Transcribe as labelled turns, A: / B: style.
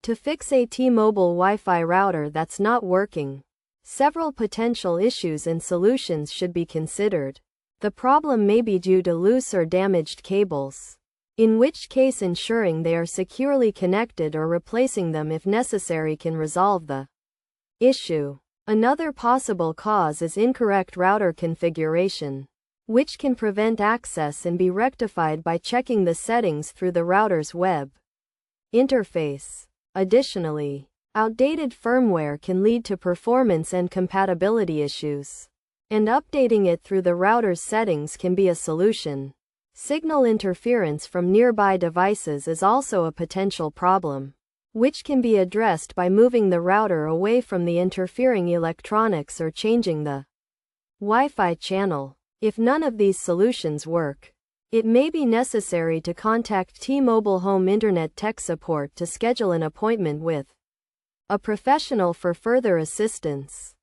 A: To fix a T-Mobile Wi-Fi router that's not working, several potential issues and solutions should be considered. The problem may be due to loose or damaged cables, in which case ensuring they are securely connected or replacing them if necessary can resolve the issue. Another possible cause is incorrect router configuration, which can prevent access and be rectified by checking the settings through the router's web interface. Additionally, outdated firmware can lead to performance and compatibility issues, and updating it through the router's settings can be a solution. Signal interference from nearby devices is also a potential problem, which can be addressed by moving the router away from the interfering electronics or changing the Wi-Fi channel. If none of these solutions work, it may be necessary to contact T-Mobile Home Internet Tech Support to schedule an appointment with a professional for further assistance.